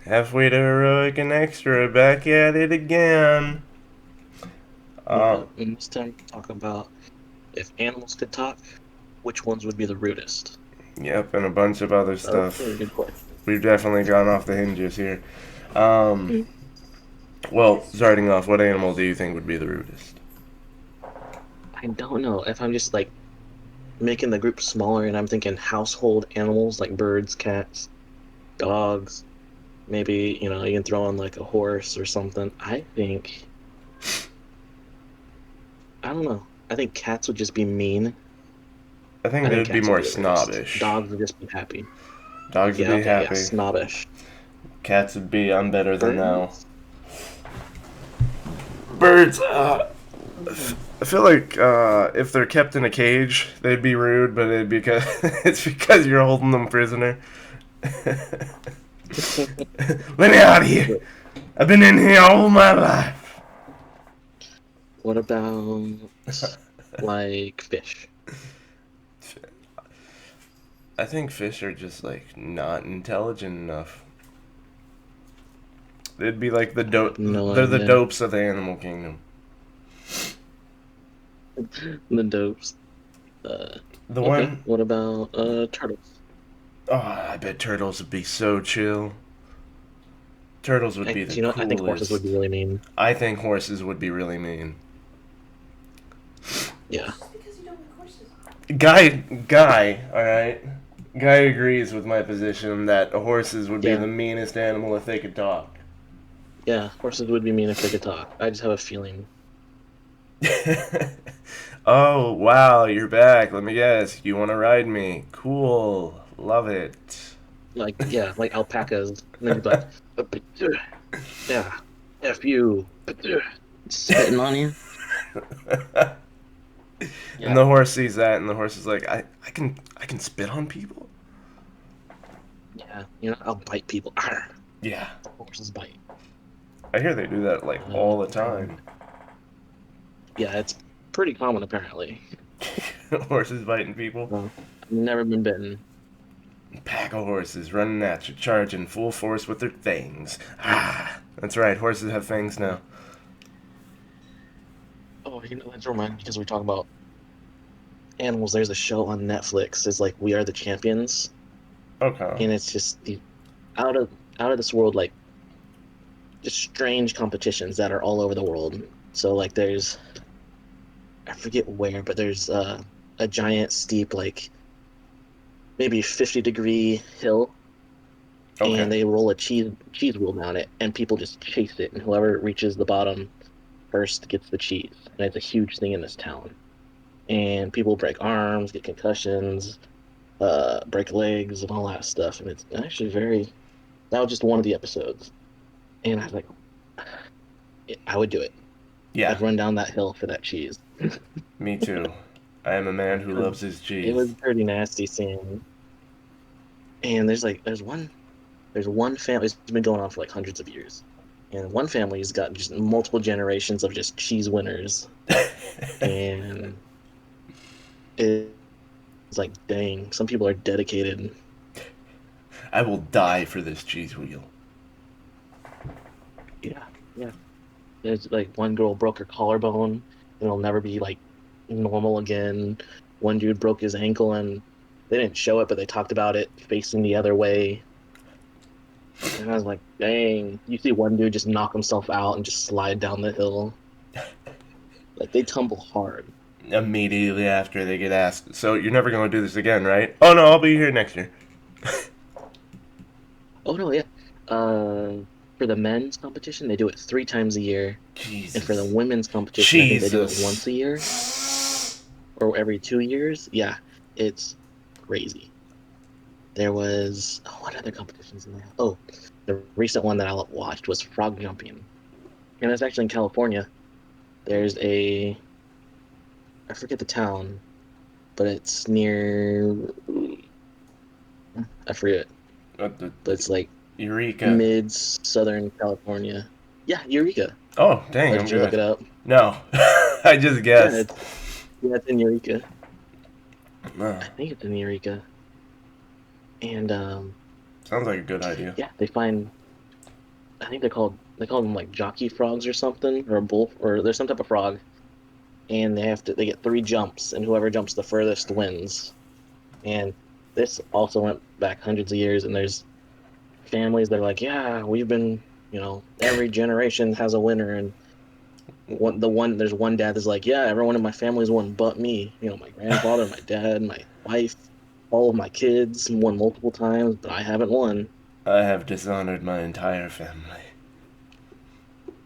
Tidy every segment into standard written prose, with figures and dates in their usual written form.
Halfway to heroic and extra, back at it again. Yeah, Um, and this time we talk about if animals could talk, which ones would be the rudest? yep, and a bunch of other Okay, stuff. good question. We've definitely gone off the hinges here. Um, well, starting off, what animal do you think would be the rudest? I don't know if I'm just like making the group smaller and I'm thinking household animals like birds, cats, dogs. Maybe, you can throw in like a horse or something. I don't know. I think cats would just be mean. I think I they think would be cats would more be the rudest. snobbish. Dogs would just be happy. Dogs would Yeah, be okay, yeah, happy. snobbish. Cats would be, I'm better than thou. Birds? Birds, I feel like if they're kept in a cage, they'd be rude, but it's because you're holding them prisoner. Let me out of here. But I've been in here all my life. what about like fish? I think fish are just like not intelligent enough. They'd be like I have no they're the idea. dopes of the animal kingdom. The dopes. Uh, The okay. one, What about turtles? oh, I bet turtles would be so chill. Turtles would be the I think horses would coolest. be really mean. I think horses would be really mean. Yeah. Guy, all right. Guy agrees with my position that horses would be Yeah. the meanest animal if they could talk. Yeah. Horses would be mean if they could talk. I just have a feeling. Oh, wow, you're back. Let me guess. You want to ride me? Cool. Love it. Like, yeah, like alpacas. And then you'd be like, yeah, F you. Spitting on you. And Yeah. the horse sees that, and the horse is like, I can spit on people? Yeah. I'll bite people. Arr, Yeah. horses bite. I hear they do that, like, all the Um, time. yeah, it's pretty common apparently. Horses biting people. I've never been bitten. Pack of horses running at you, charging full force with their fangs. Ah, that's right, horses have fangs now. Oh, let's remind because we talk about animals. There's a show on Netflix. It's like We Are the Champions, Okay. and it's just out of out of this world, like just strange competitions that are all over the world. So like there's I forget where, but there's a giant steep like maybe 50-degree hill, Okay. and they roll a cheese wheel down it, and people just chase it, and whoever reaches the bottom first gets the cheese. And it's a huge thing in this town. And people break arms, get concussions, break legs, and all that stuff. And it's actually that was just one of the episodes. And I was like, I would do it. Yeah, I'd run down that hill for that cheese. me too. I am a man who Because loves his it cheese. was pretty nasty seeing. And there's one family, it's been going on for like hundreds of years. And one family's got just multiple generations of just cheese winners. And it's like, dang, some people are dedicated. I will die for this cheese wheel. Yeah, yeah. There's like one girl broke her collarbone, and it'll never be like normal again. One dude broke his ankle, and they didn't show it, but they talked about it facing the other way. And I was like, dang, you see one dude just knock himself out and just slide down the hill. Like they tumble hard. Immediately after they get asked, so you're never going to do this again, right? Oh no, I'll be here next year. Oh no, yeah. Uh, for the men's competition, they do it 3 times a year, and for the Jesus. women's competition, I think they do it once Jesus. a year or every 2 years. Yeah, it's crazy. There was what other competitions in there? Oh, the recent one that I watched was frog jumping, and it's actually in California. There's I forget the town, but it's near I forget, The but it's like Eureka. mid Southern California. Yeah, Eureka. Oh, dang, Or I'm did you look good. it up? No, I just Yeah, guessed. it's in Eureka. Uh, I think it's in Eureka. And sounds like a good idea. yeah, they find I think they call them like jockey frogs or something, or a bull, or there's some type of frog, and they get three jumps, and whoever jumps the furthest wins. And this also went back hundreds of years, and there's families that are like, yeah, we've been, every generation has a winner, and there's one dad that's like, yeah, everyone in my family's won but me. My grandfather, my dad, my wife, all of my kids won multiple times, but I haven't won. I have dishonored my entire family.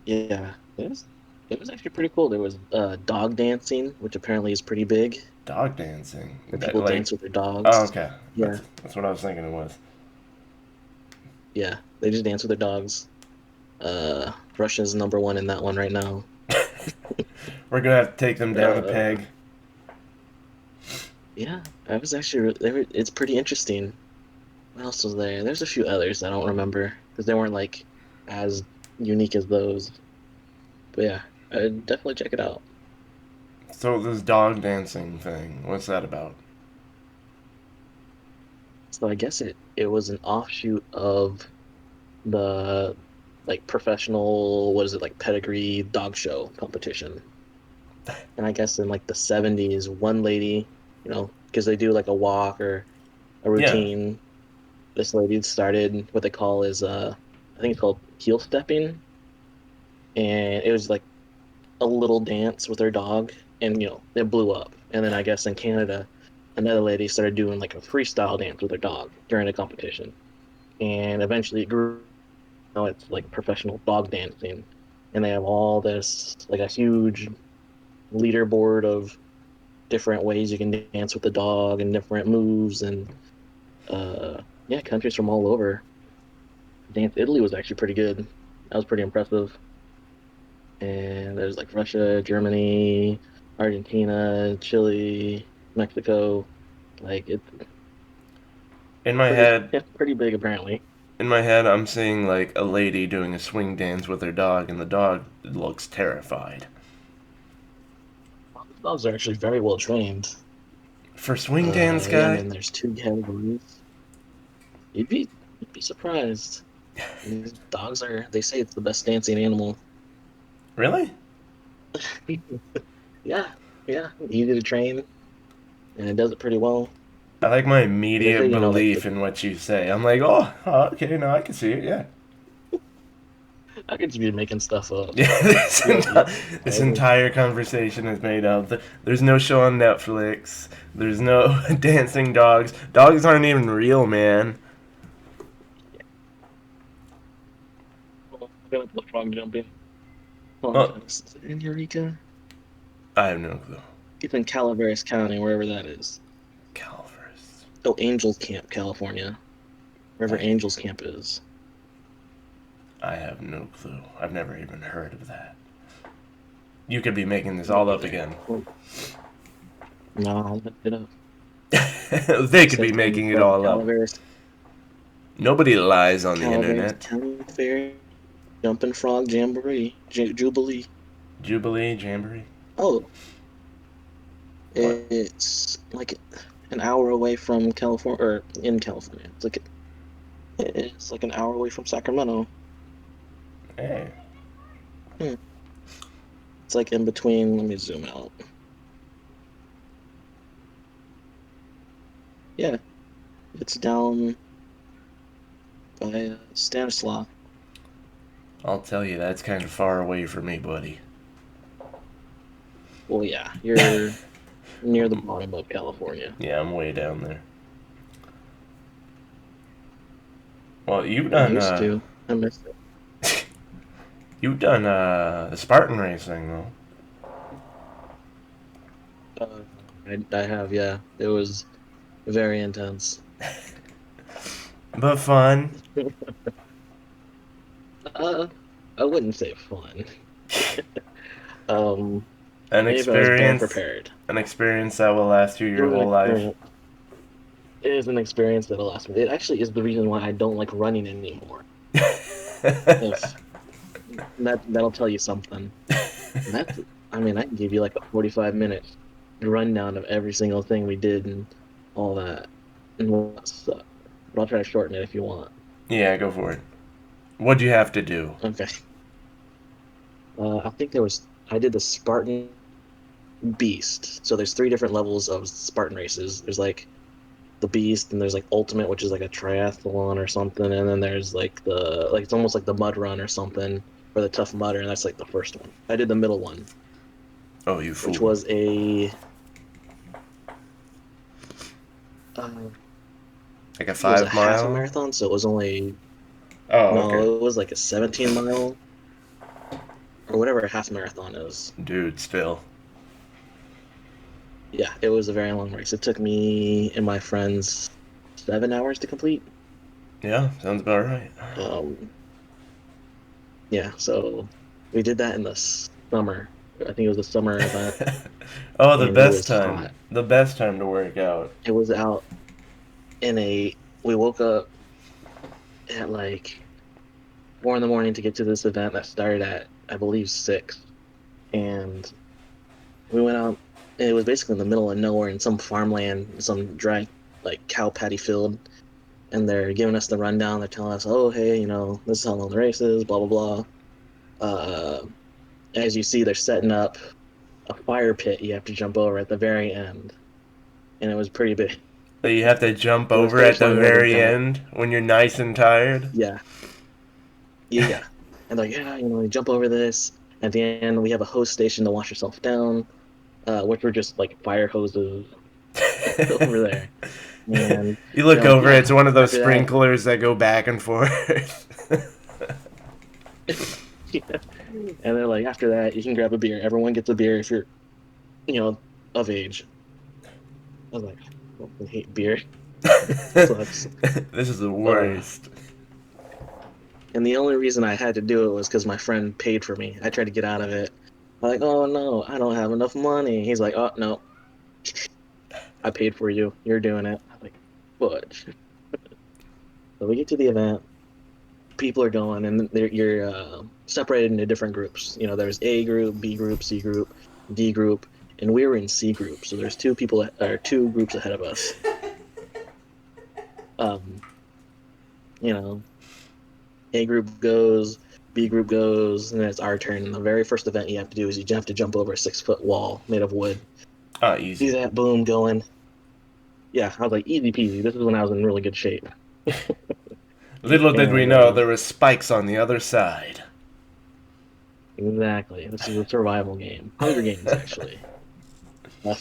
Yeah, it was actually pretty cool. There was dog dancing, which apparently is pretty big, Dog dancing. where That, people like, dance with their oh, dogs. okay. Yeah, That's what I was thinking it was. yeah, they just dance with their dogs. Russia's number one in that one right now. We're gonna have to take them down a Uh, peg. yeah, I was actually it's pretty interesting. What else was there? There's a few others I don't remember because they weren't like as unique as those. But yeah, I'd definitely check it out. So this dog dancing thing, what's that about? So I guess it was an offshoot of the like professional, what is it, like pedigree dog show competition. And I guess in like the 70s, one lady, because they do like a walk or a Yeah. routine, this lady started what they call is I think it's called heel stepping. And it was like a little dance with her dog, and it blew up. And then I guess in Canada, another lady started doing like a freestyle dance with her dog during a competition, and eventually it grew. Now it's like professional dog dancing, and they have all this like a huge leaderboard of different ways you can dance with the dog and different moves and yeah, countries from all over. Dance Italy was actually pretty good. That was pretty impressive. And there's like Russia, Germany, Argentina, Chile, Mexico. Like it's In my pretty head, it's pretty big apparently. I'm seeing like a lady doing a swing dance with her dog, and the dog looks terrified. Dogs are actually very well trained. For swing dance Yeah, and guy, then there's two categories. You'd be surprised. These dogs are, they say it's the best dancing animal. really? Yeah, yeah, easy to train and it does it pretty well. I like my They say, immediate like belief in what you say. I'm like, oh, okay, no, I can see it. Yeah. I could just be making stuff up. Yeah, Yeah, this I just, entire conversation is made up. There's no show on Netflix. There's no dancing dogs. Dogs aren't even real, man. I'm gonna put frog jumping. Hold on, Oh, is it in Eureka? I have no clue. It's in Calaveras County, wherever that is. Calvers. Oh, Angels Camp, California. Wherever I Angels Camp is. I have no clue. I've never even heard of that. You could be making this Me all up neither. again. Well, no, I looked it up. They It could be says in making it all up. Nobody lies on the Calaveras internet. County Fair Jumping Frog Jamboree Jubilee. Jubilee, Jamboree. Oh, What? it's like an hour away from California, or in California. It's like an hour away from Sacramento. Hey. Hmm. It's like in between. Let me zoom out. Yeah, it's down by Stanislaus. I'll tell you, that's kind of far away from me, buddy. Well, yeah, you're near the bottom of California. Yeah, I'm way down there. Well, I used to. I missed it. you've done the Spartan racing though. Uh, I have, yeah. It was very intense. But fun. Uh, I wouldn't say fun. Um, An Maybe I was better experience. prepared. An experience that will last you It your was an whole life. experience. It is an experience that'll last me. It actually is the reason why I don't like running anymore. If that'll tell you something. And I mean, I can give you like a 45-minute rundown of every single thing we did and all that and what sucked. But I'll try to shorten it if you want. Yeah, go for it. What'd you have to do? Okay. I think I did the Spartan Beast. So there's three different levels of Spartan races. There's like the Beast, and there's like Ultimate, which is like a triathlon or something, and then there's like it's almost like the Mud Run or something, or the Tough Mudder, and that's like the first one. I did the middle one, Oh, you which fool. was uh, Like a it was a five half a mile? marathon, so it was only Oh, okay. no, it was like a 17 mile or whatever a half marathon is. Dude, still. Yeah, it was a very long race. It took me and my friends 7 hours to complete. Yeah, sounds about right. Um, yeah, so we did that in the summer. I think it was a summer event, Oh, the and it best was time. hot. The best time to work out. It was out in a. We woke up at like 4 in the morning to get to this event that started at I believe 6, and we went out. And it was basically in the middle of nowhere in some farmland, some dry like cow paddy field, and they're giving us the rundown. They're telling us, "Oh, hey, this is how long the race is, blah blah blah." Uh, as you see, they're setting up a fire pit you have to jump over at the very end, and it was pretty big. That you have to jump The over at finish the line wasn't very that. end when you're nice and tired. Yeah, yeah, and like, yeah, you jump over this. At the end, we have a hose station to wash yourself down, which were just like fire hoses over there. And You look they're like, over, yeah. it's one of those After that, sprinklers that go back and forth. yeah. And they're like, after that, you can grab a beer. Everyone gets a beer if you're, of age. I was like, I fucking hate beer. Sucks. This is the Uh, worst. and the only reason I had to do it was because my friend paid for me. I tried to get out of it. I'm like, oh no, I don't have enough money. He's like, oh no, I paid for you. You're doing it. I'm like, fudge. So we get to the event. People are going, and you're separated into different groups. There's A group, B group, C group, D group, and we were in C group. So there's two groups ahead of us. Um, you know, A group goes, B group goes, and then it's our turn. And the very first event you have to do is you have to jump over a 6 foot wall made of wood. Ah, See easy. that? Boom, going. Yeah, I was like, easy peasy. This is when I was in really good shape. Little did we And know there was spikes on the other side. exactly, this is a survival game. Hunger Games, actually. Uh,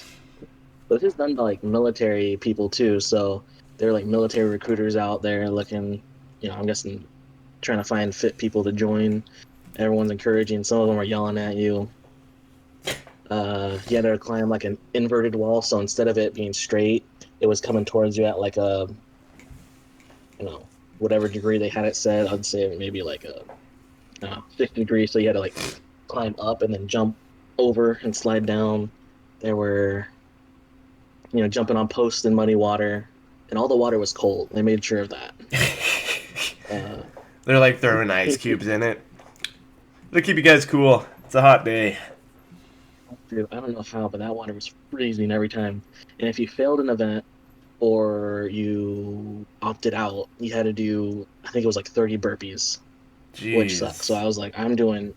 but this is done by like military people too. So they're like military recruiters out there looking, I'm guessing trying to find fit people to join. Everyone's encouraging. Some of them are yelling at you. You had to climb like an inverted wall. So instead of it being straight, it was coming towards you at like you know, whatever degree they had it set. I'd say maybe like a 6 degree. So you had to like climb up and then jump over and slide down. There were, jumping on posts in muddy water, and all the water was cold. They made sure of that. Uh, They're like throwing ice cubes in it. It'll keep you guys cool. It's a hot day. Dude, I don't know how, but that water was freezing every time. And if you failed an event or you opted out, you had to do, I think it was like 30 burpees, which sucks. So Jeez. I was like, I'm doing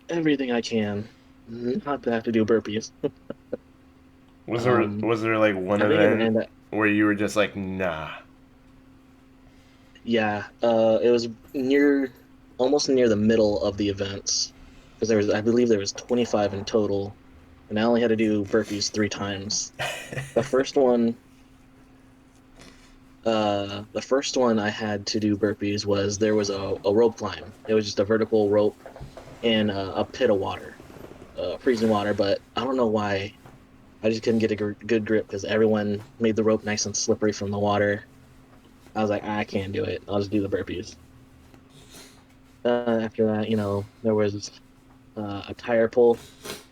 everything I can not to have to do burpees. Was there Um, was there like one I think in the event end, where you were just like, nah? yeah, it was almost near the middle of the events because I believe there was 25 in total, and I only had to do burpees 3 times. The first one, the first one I had to do burpees was there was a rope climb. It was just a vertical rope in a pit of water, freezing water. But I don't know why I just couldn't get a good grip because everyone made the rope nice and slippery from the water. I was like, I can't do it. I'll just do the burpees. After that, there was a tire pull.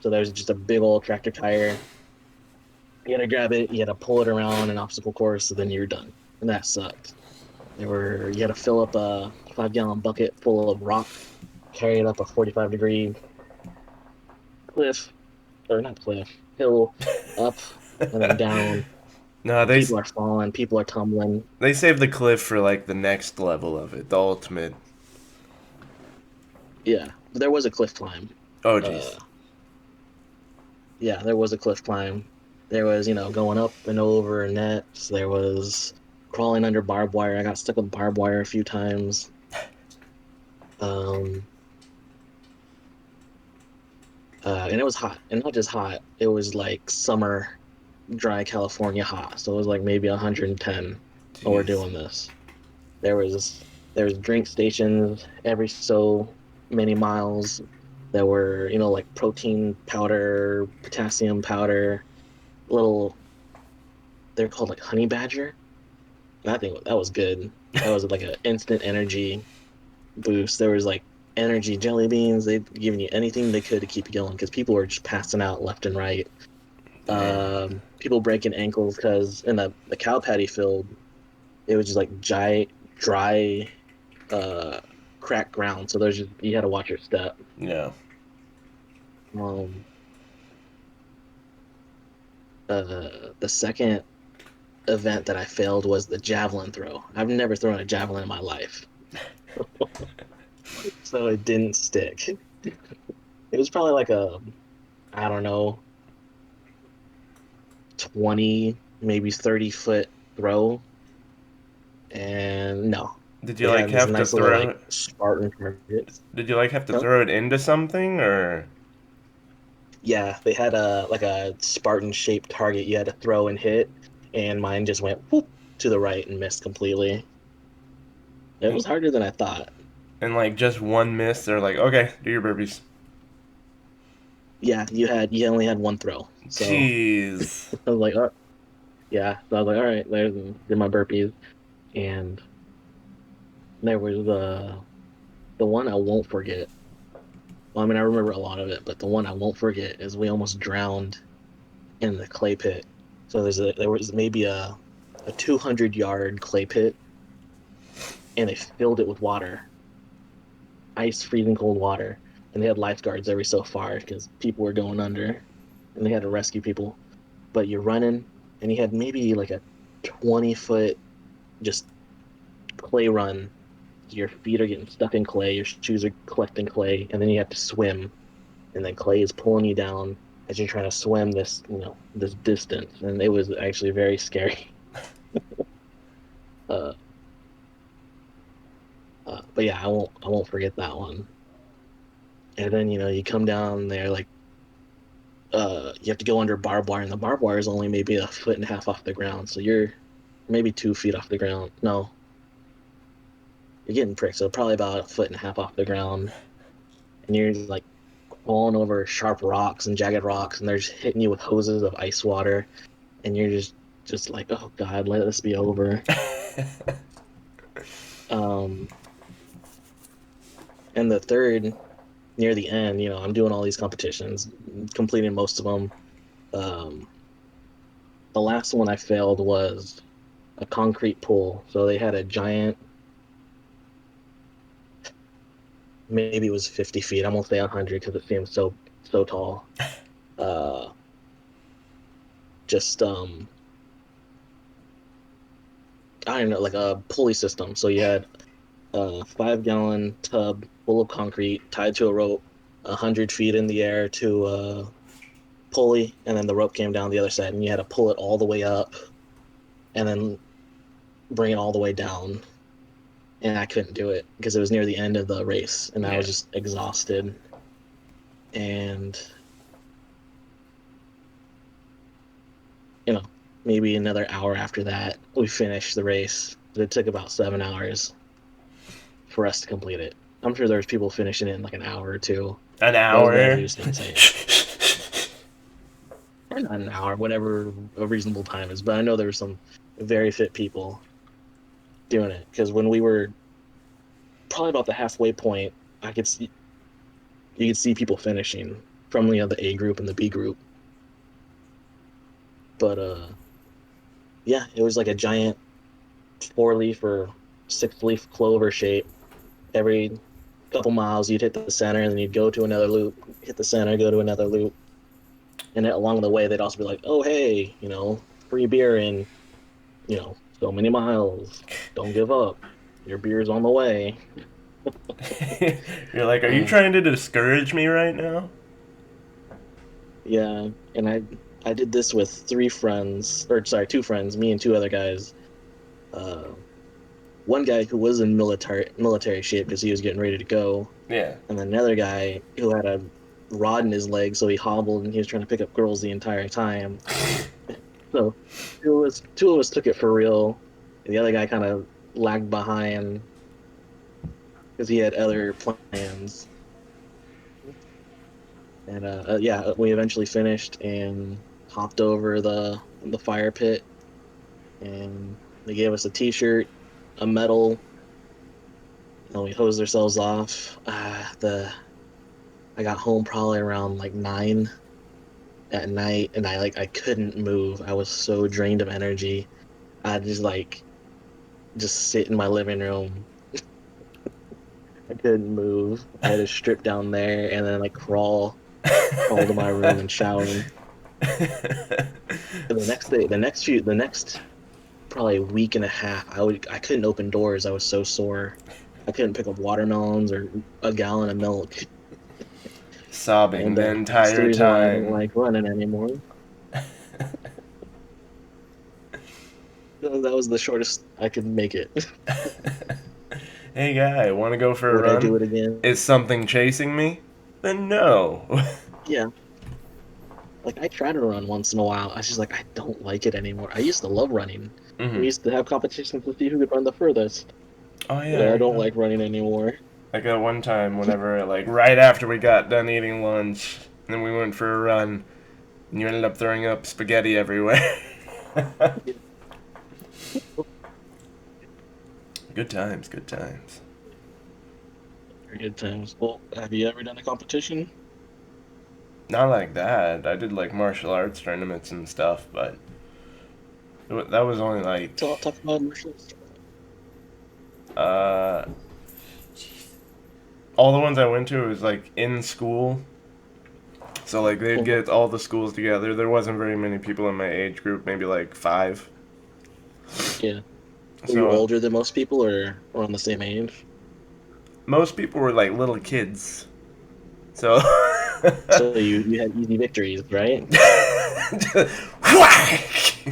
So there's just a big old tractor tire. You had to grab it, you had to pull it around an obstacle course, so then you're done. And that sucked. You had to fill up a 5 gallon bucket full of rock, carry it up a 45-degree cliff, or not cliff, hill, up and then down. No, And people are falling, people are tumbling. they saved the cliff for like the next level of it, the ultimate. Yeah, there was a cliff climb. Oh, Uh, jeez. yeah, there was a cliff climb. There was, going up and over nets. There was crawling under barbed wire. I got stuck with barbed wire a few times. Um, and it was hot, and not just hot. It was like summer, dry California hot. So it was like maybe 110 while we're Jeez. doing this. There was there was drink stations every so many miles. There were, like protein powder, potassium powder, little they're called like honey badger. And I think that was good. That was like an instant energy boost. There was like energy jelly beans. They'd given you anything they could to keep you going because people were just passing out left and right. Dang. People breaking ankles because in the cow patty field, it was just like dry, uh, cracked ground. So there's just you had to watch your step. Yeah. Um, the second event that I failed was the javelin throw. I've never thrown a javelin in my life, so it didn't stick. It was probably like I don't know, 20, maybe 30-foot throw. And no, Did you they like had this have to nice little throw like it? Spartan targets. Did you like have to Huh? throw it into something or? Yeah, they had a Spartan shaped target you had to throw and hit, and mine just went whoop to the right and missed completely. It was harder than I thought. And like just one miss, they're like, okay, do your burpees. Yeah, you only had one throw. So Jeez. I was like, oh yeah. So I was like, all right, there's did my burpees. And there was the one I won't forget. Well, I mean, I remember a lot of it, but the one I won't forget is we almost drowned in the clay pit. So there was maybe a 200-yard clay pit, and they filled it with water, ice, freezing cold water, and they had lifeguards every so far because people were going under, and they had to rescue people. But you're running, and you had maybe like a 20-foot just clay run. Your feet are getting stuck in clay, your shoes are collecting clay, and then you have to swim, and then clay is pulling you down as you're trying to swim this distance, and it was actually very scary. Uh, but yeah, I won't forget that one. And then you come down there like you have to go under barbed wire, and the barbed wire is only maybe a foot and a half off the ground, so you're maybe 2 feet off the ground. No, you're getting pricked, so probably about a foot and a half off the ground, and you're like crawling over sharp rocks and jagged rocks, and they're just hitting you with hoses of ice water, and you're just like, oh God, let this be over. Um, and the third, near the end, I'm doing all these competitions, completing most of them. Um, the last one I failed was a concrete pool. So they had a giant, maybe it was 50 feet. I'm gonna say 100 because it seems so tall. Uh, just I don't know, like a pulley system. So you had a 5-gallon tub full of concrete tied to a rope, 100 feet in the air to a pulley, and then the rope came down the other side, and you had to pull it all the way up and then bring it all the way down. And I couldn't do it because it was near the end of the race, and I Yeah. was just exhausted. And you know, maybe another hour after that, we finished the race. It took about 7 hours for us to complete it. I'm sure there's people finishing it in like an hour or two. An Those guys are hour. just insane. Or not an hour, whatever a reasonable time is. But I know there were some very fit people doing it because when we were probably about the halfway point, I could see you could see people finishing from the A group and the B group. But yeah, it was like a giant 4-leaf or 6-leaf clover shape. Every couple miles, you'd hit the center, and then you'd go to another loop, hit the center, go to another loop, and then along the way, they'd also be like, "Oh, hey, free beer in so many miles. Don't give up. Your beer's on the way." You're like, are you Uh, trying to discourage me right now? yeah, and I did this with three friends, or sorry, two friends, me and two other guys. Uh, One guy who was in military shape because he was getting ready to go, Yeah. and then another guy who had a rod in his leg, so he hobbled and he was trying to pick up girls the entire time. So two of us took it for real. And the other guy kind of lagged behind because he had other plans. And yeah, we eventually finished and hopped over the fire pit, and they gave us a t-shirt, a medal, and we hosed ourselves off. The I got home probably around like 9 at night, and I couldn't move. I was so drained of energy. I just sit in my living room. I couldn't move. I had to strip down there and then like crawl to my room and shower. And the next day, the next probably a week and a half, I couldn't open doors. I was so sore. I couldn't pick up watermelons or a gallon of milk. Sobbing And the that's the entire reason why I don't time. like running anymore. That was the shortest I could make it. Hey guy, want to go for a Would I do run? it again? Is something chasing me? Then no. Yeah. Like I try to run once in a while. I just like I don't like it anymore. I used to love running. We hmm used to have competitions to see who could run the furthest. Oh yeah, But I I don't remember. like running anymore. Like that one time, whenever like right after we got done eating lunch, and then we went for a run, and you ended up throwing up spaghetti everywhere. Good times, good times. Very good times. Well, have you ever done a competition? Not like that. I did like martial arts tournaments and stuff, but that was only like Talk about martial arts. uh, all the ones I went to was like in school. So like they'd Mhm. get all the schools together. There wasn't very many people in my age group, maybe like five. Yeah. Were you So older than most people or on the same age? most people were like little kids. So So you had easy victories, right? whack.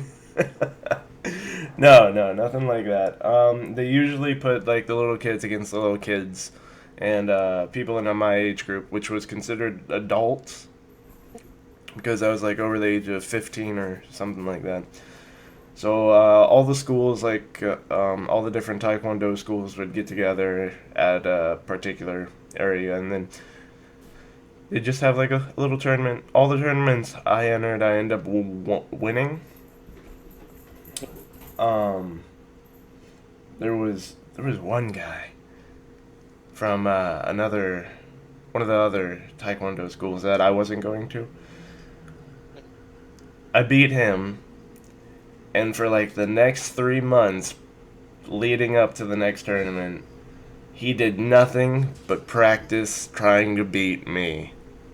No, no, nothing like that. They usually put like the little kids against the little kids, and people in my age group, which was considered adults because I was like over the age of 15 or something like that. So all the schools, like all the different Taekwondo schools, would get together at a particular area, and then they just have like a little tournament. All the tournaments I entered, I end up winning. Um, there was one guy from another one of the other Taekwondo schools that I wasn't going to. I beat him, and for like the next 3 months leading up to the next tournament, he did nothing but practice trying to beat me.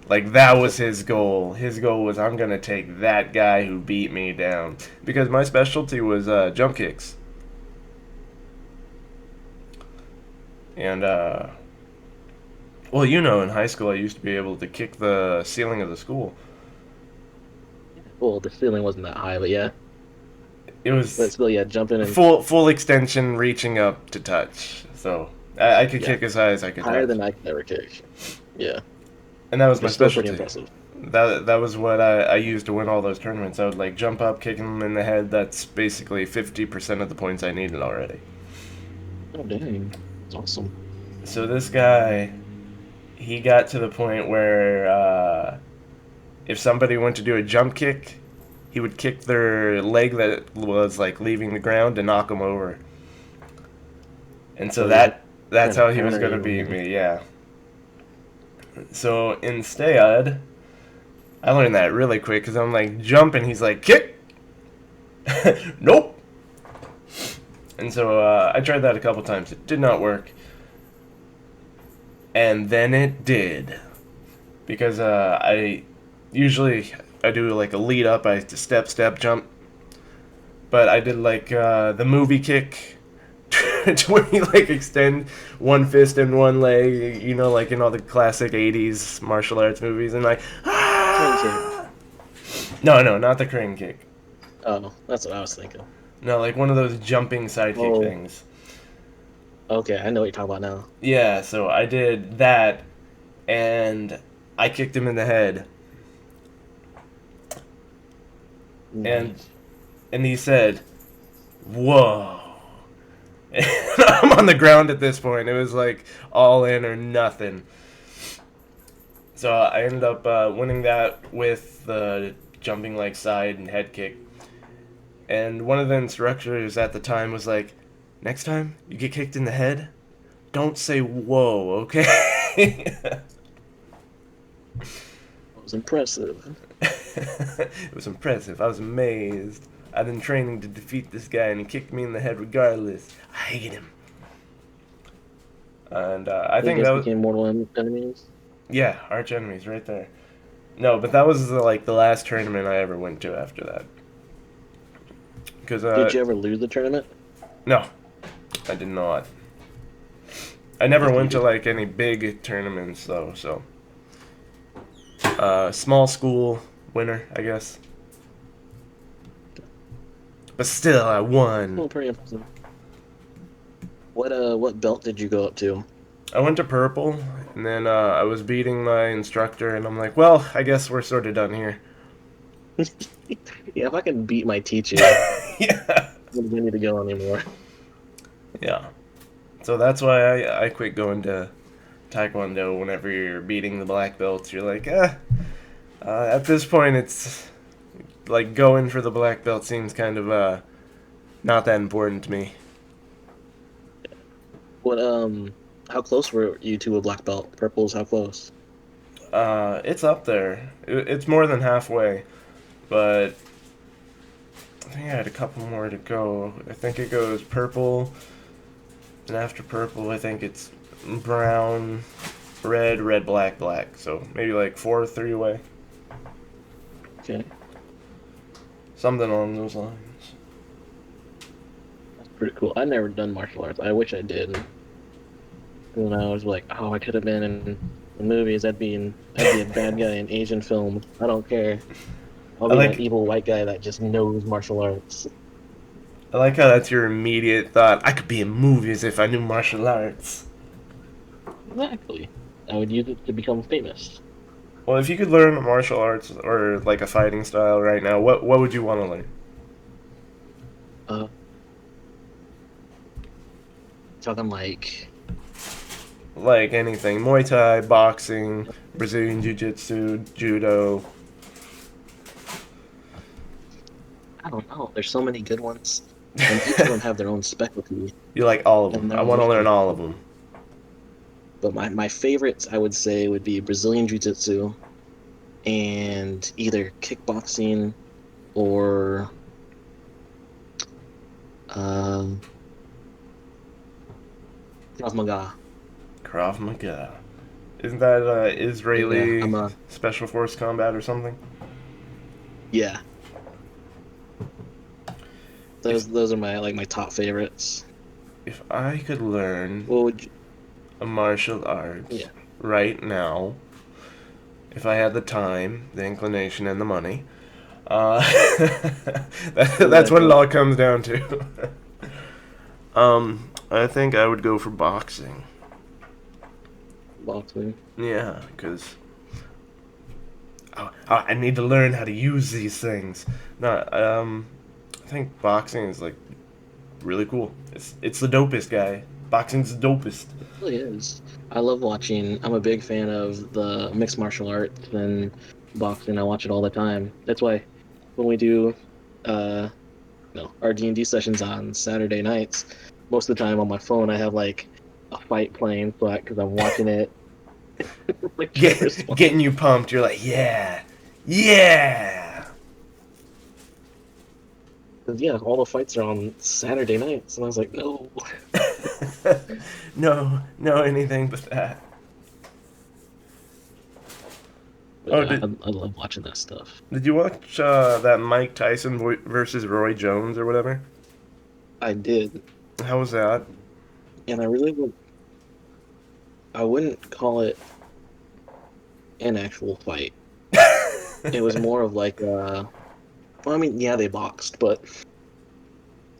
Like that was his goal. His goal was I'm gonna take that guy who beat me down because my specialty was jump kicks, and well, in high school I used to be able to kick the ceiling of the school. Well, the ceiling wasn't that high, but yeah. It But was still, yeah, jumping and full extension, reaching up to touch. So I could yeah, kick as high as I could higher touch, than I could ever kick. Yeah, and that was which my is still pretty specialty. impressive. That was what I used to win all those tournaments. I would like jump up, kick him in the head. That's basically 50% of the points I needed already. Oh, dang. That's awesome. So this guy, he got to the point where if somebody went to do a jump kick, he would kick their leg that was like leaving the ground to knock them over. And so So he's that's trying to how he was corner gonna you, beat man. me. Yeah. So instead, I learned that really quick because I'm like jump and he's like kick. Nope. And so I tried that a couple times. It did not work. And then it did. Because I usually I do like a lead up, I step, jump. But I did like the movie kick. where you like extend one fist and one leg, like in all the classic '80s martial arts movies, and like, Crane kick. ah! No, not the crane kick. Oh, that's what I was thinking. No, like one of those jumping sidekick Oh, things. okay, I know what you're talking about now. Yeah, so I did that, and I kicked him in the head, and Nice. and he said, "Whoa." And I'm on the ground at this point. It was like all in or nothing. So I ended up winning that with the jumping like side and head kick. And one of the instructors at the time was like, "Next time you get kicked in the head, don't say whoa, okay?" That was impressive. It was impressive. I was amazed. I've been training to defeat this guy, and he kicked me in the head regardless. I hate him. And I They think just that was, became mortal enemies. yeah, arch enemies right there. No, but that was the last tournament I ever went to after that. Because Did you ever lose the tournament? no, I did not. I never If you went to did. like any big tournaments though. So small school winner, I guess. But still, I won. Oh, pretty impressive. What belt did you go up to? I went to purple, and then I was beating my instructor, and I'm like, well, I guess we're sort of done here. Yeah, if I can beat my teacher, I Yeah. don't need to go anymore. Yeah. So that's why I quit going to Taekwondo whenever you're beating the black belts. You're like, at this point, it's like going for the black belt seems kind of not that important to me. What how close were you to a black belt? Purple's how close? It's up there. It's more than halfway, but I think I had a couple more to go. I think it goes purple, and after purple, I think it's brown, red, red, black, black. So maybe like 4 or 3 away. Okay, Something along those lines. that's pretty cool. I've never done martial arts. I wish I did. And I was like, oh, I could have been in the movies. I'd be a bad guy in Asian films. I don't care. I'll I be that like evil white guy that just knows martial arts. I like how that's your immediate thought. I could be in movies if I knew martial arts. Exactly. I would use it to become famous. Well, if you could learn martial arts or like a fighting style right now, what would you want to learn? Uh, Talking like, Like anything, Muay Thai, boxing, Brazilian Jiu-Jitsu, judo. I don't know. There's so many good ones, and each of them have their own specialty You like all of them. and their I own want to learn mission. all of them. But my favorites, I would say, would be Brazilian Jiu-Jitsu and either kickboxing or um, Krav Maga. Krav Maga. Isn't that Yeah, Israeli I'm a special force combat or something? yeah. If Those are my top favorites. if I could learn What would you, a martial arts yeah. right now, if I had the time, the inclination, and the money, uh, What would that's that what it be? all comes down to. I think I would go for boxing. Boxing. Yeah, because I need to learn how to use these things. No, I think boxing is like really cool. It's the dopest, guy. Boxing's the dopest. It really is. I love watching. I'm a big fan of the mixed martial arts and boxing. I watch it all the time. That's why when we do uh no our D&D sessions on Saturday nights, most of the time on my phone I have like a fight playing, so because I'm watching it, like trying to respond. Getting you pumped. You're like, yeah, yeah. 'Cause, yeah, all the fights are on Saturday nights, and I was like, no. No, anything but that. But Oh, yeah, I love watching that stuff. did you watch that Mike Tyson versus Roy Jones or whatever? I did. How was that? and I wouldn't call it an actual fight. It was more of like well, I mean, yeah, they boxed, but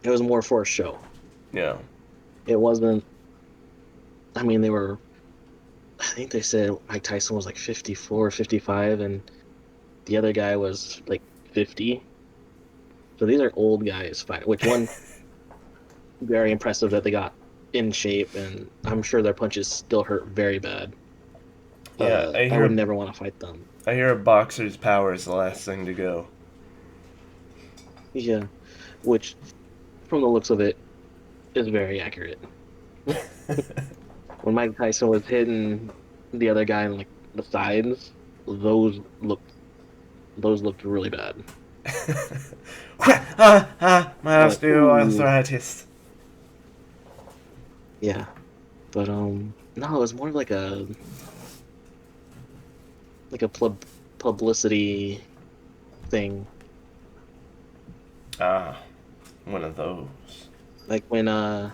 it was more for a show. Yeah. It wasn't. I mean, they were. I think they said Mike Tyson was like 54, 55, and the other guy was like 50. So these are old guys fighting. Which one very impressive that they got in shape, and I'm sure their punches still hurt very bad. Yeah, I would never want to fight them. I hear a boxer's power is the last thing to go. Yeah, which from the looks of it is very accurate. When Mike Tyson was hitting the other guy in like the sides, those looked those looked really bad. My But ooh, osteoarthritis. yeah. But no, it was more like a publicity thing. Ah, one of those. Like when uh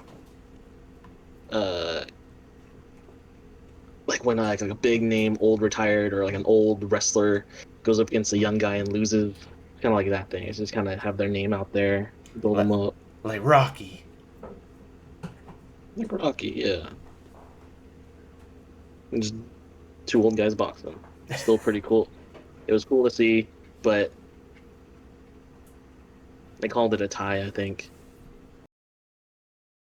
like a big name, old retired, or like an old wrestler goes up against a young guy and loses. Kind of like that thing. It's just kind of have their name out there, build Like, them up. like Rocky. Like Rocky, yeah. And just two old guys boxing. Still pretty cool. It was cool to see, but they called it a tie, I think.